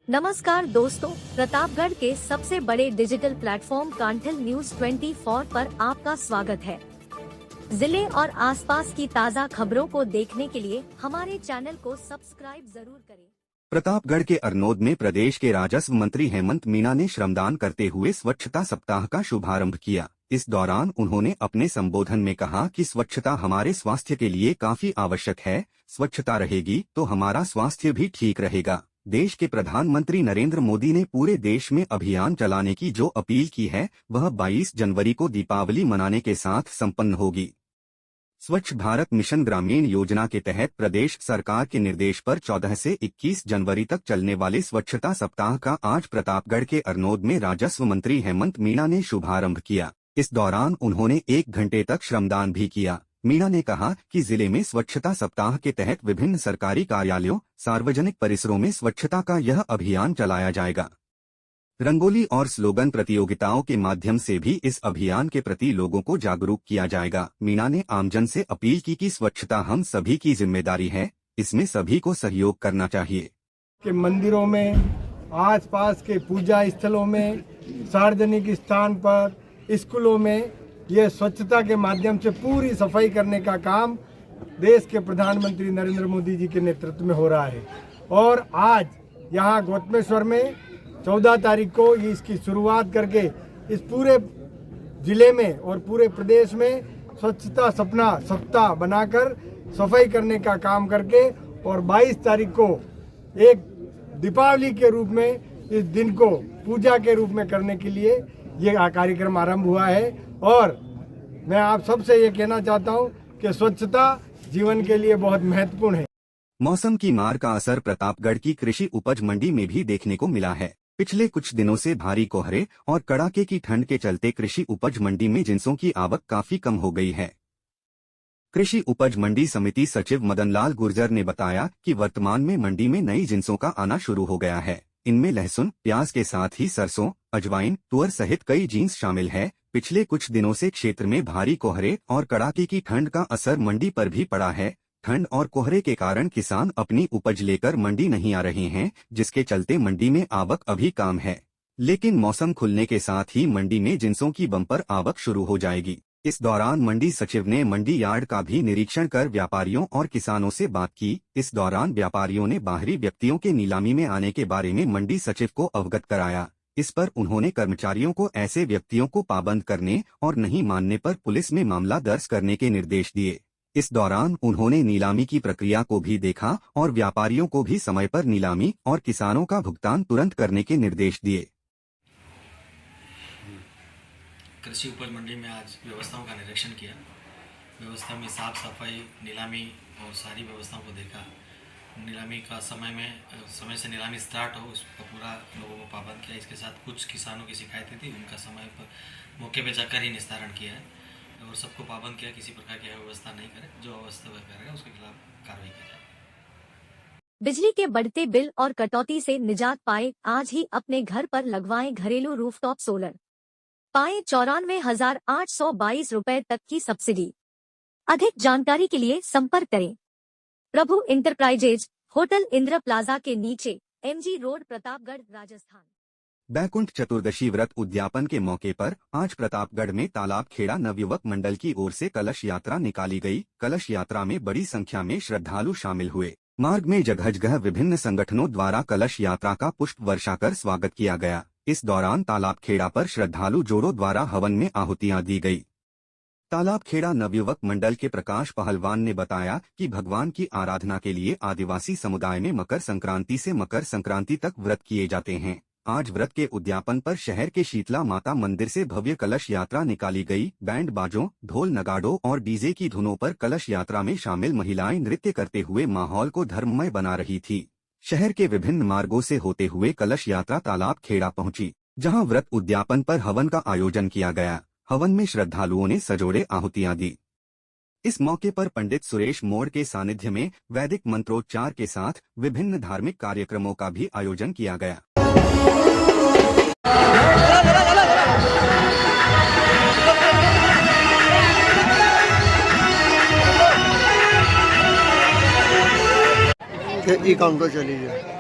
नमस्कार दोस्तों, प्रतापगढ़ के सबसे बड़े डिजिटल प्लेटफॉर्म कांठिल न्यूज 24 पर आपका स्वागत है। जिले और आसपास की ताज़ा खबरों को देखने के लिए हमारे चैनल को सब्सक्राइब जरूर करें। प्रतापगढ़ के अरनोद में प्रदेश के राजस्व मंत्री हेमंत मीना ने श्रमदान करते हुए स्वच्छता सप्ताह का शुभारंभ किया। इस दौरान उन्होंने अपने संबोधन में कहा कि स्वच्छता हमारे स्वास्थ्य के लिए काफी आवश्यक है। स्वच्छता रहेगी तो हमारा स्वास्थ्य भी ठीक रहेगा। देश के प्रधानमंत्री नरेंद्र मोदी ने पूरे देश में अभियान चलाने की जो अपील की है वह 22 जनवरी को दीपावली मनाने के साथ संपन्न होगी। स्वच्छ भारत मिशन ग्रामीण योजना के तहत प्रदेश सरकार के निर्देश पर 14 से 21 जनवरी तक चलने वाले स्वच्छता सप्ताह का आज प्रतापगढ़ के अरनोद में राजस्व मंत्री हेमंत मीना ने शुभारंभ किया। इस दौरान उन्होंने 1 घंटे तक श्रमदान भी किया। मीना ने कहा कि जिले में स्वच्छता सप्ताह के तहत विभिन्न सरकारी कार्यालयों, सार्वजनिक परिसरों में स्वच्छता का यह अभियान चलाया जाएगा। रंगोली और स्लोगन प्रतियोगिताओं के माध्यम से भी इस अभियान के प्रति लोगों को जागरूक किया जाएगा। मीना ने आमजन से अपील की कि स्वच्छता हम सभी की जिम्मेदारी है, इसमें सभी को सहयोग करना चाहिए। कि मंदिरों में, आसपास के पूजा स्थलों में, सार्वजनिक स्थान पर, स्कूलों में ये स्वच्छता के माध्यम से पूरी सफाई करने का काम देश के प्रधानमंत्री नरेंद्र मोदी जी के नेतृत्व में हो रहा है। और आज यहाँ गौतमेश्वर में 14 तारीख को ये इसकी शुरुआत करके इस पूरे जिले में और पूरे प्रदेश में स्वच्छता सप्ताह बनाकर सफाई करने का काम करके और 22 तारीख को एक दीपावली के रूप में इस दिन को पूजा के रूप में करने के लिए ये कार्यक्रम आरंभ हुआ है। और मैं आप सबसे ये कहना चाहता हूँ कि स्वच्छता जीवन के लिए बहुत महत्वपूर्ण है। मौसम की मार का असर प्रतापगढ़ की कृषि उपज मंडी में भी देखने को मिला है। पिछले कुछ दिनों से भारी कोहरे और कड़ाके की ठंड के चलते कृषि उपज मंडी में जिंसों की आवक काफी कम हो गई है। कृषि उपज मंडी समिति सचिव मदनलाल गुर्जर ने बताया कि वर्तमान में मंडी में नई जिंसों का आना शुरू हो गया है। इनमें लहसुन, प्याज के साथ ही सरसों, अजवाइन, तुअर सहित कई जींस शामिल है। पिछले कुछ दिनों से क्षेत्र में भारी कोहरे और कड़ाके की ठंड का असर मंडी पर भी पड़ा है। ठंड और कोहरे के कारण किसान अपनी उपज लेकर मंडी नहीं आ रहे हैं, जिसके चलते मंडी में आवक अभी कम है। लेकिन मौसम खुलने के साथ ही मंडी में जिंसों की बम्पर आवक शुरू हो जाएगी। इस दौरान मंडी सचिव ने मंडी यार्ड का भी निरीक्षण कर व्यापारियों और किसानों से बात की। इस दौरान व्यापारियों ने बाहरी व्यक्तियों के नीलामी में आने के बारे में मंडी सचिव को अवगत कराया। इस पर उन्होंने कर्मचारियों को ऐसे व्यक्तियों को पाबंद करने और नहीं मानने पर पुलिस में मामला दर्ज करने के निर्देश दिए। इस दौरान उन्होंने नीलामी की प्रक्रिया को भी देखा और व्यापारियों को भी समय पर नीलामी और किसानों का भुगतान तुरंत करने के निर्देश दिए। कृषि उपज मंडी में आज व्यवस्थाओं का निरीक्षण किया। व्यवस्था में साफ सफाई, नीलामी और सारी व्यवस्थाओं को देखा। नीलामी का समय से नीलामी स्टार्ट हो, उसका पूरा लोगों को पाबंद किया। इसके साथ कुछ किसानों की शिकायतें थी, उनका समय पर मौके पर जाकर ही निस्तारण किया है और सबको पाबंद किया किसी प्रकार की अव्यवस्था नहीं करे। जो अव्यवस्था वह करेगा उसके खिलाफ कार्रवाई की जाए। बिजली के बढ़ते बिल और कटौती से निजात पाए, आज ही अपने घर पर लगवाएं घरेलू रूफटॉप सोलर। पाएं 94,822 रुपए तक की सब्सिडी। अधिक जानकारी के लिए संपर्क करें प्रभु इंटरप्राइजेज, होटल इंद्र प्लाजा के नीचे, MG रोड, प्रतापगढ़, राजस्थान। बैकुंठ चतुर्दशी व्रत उद्यापन के मौके पर आज प्रतापगढ़ में तालाब खेड़ा नवयुवक मंडल की ओर से कलश यात्रा निकाली गई। कलश यात्रा में बड़ी संख्या में श्रद्धालु शामिल हुए। मार्ग में जगह जगह विभिन्न संगठनों द्वारा कलश यात्रा का पुष्प वर्षा कर स्वागत किया गया। इस दौरान तालाब खेड़ा पर श्रद्धालु जोड़ों द्वारा हवन में आहुतियां दी गई। तालाब खेड़ा नवयुवक मंडल के प्रकाश पहलवान ने बताया कि भगवान की आराधना के लिए आदिवासी समुदाय में मकर संक्रांति से मकर संक्रांति तक व्रत किए जाते हैं। आज व्रत के उद्यापन पर शहर के शीतला माता मंदिर से भव्य कलश यात्रा निकाली गई। बैंड बाजों, ढोल नगाड़ों और डीजे की धुनों पर कलश यात्रा में शामिल महिलाएं नृत्य करते हुए माहौल को धर्ममय बना रही थी। शहर के विभिन्न मार्गों से होते हुए कलश यात्रा तालाब खेड़ा पहुंची, जहां व्रत उद्यापन पर हवन का आयोजन किया गया। हवन में श्रद्धालुओं ने सजोड़े आहुतियां दी। इस मौके पर पंडित सुरेश मोड़ के सानिध्य में वैदिक मंत्रोच्चार के साथ विभिन्न धार्मिक कार्यक्रमों का भी आयोजन किया गया। ई काउंटर चली गया।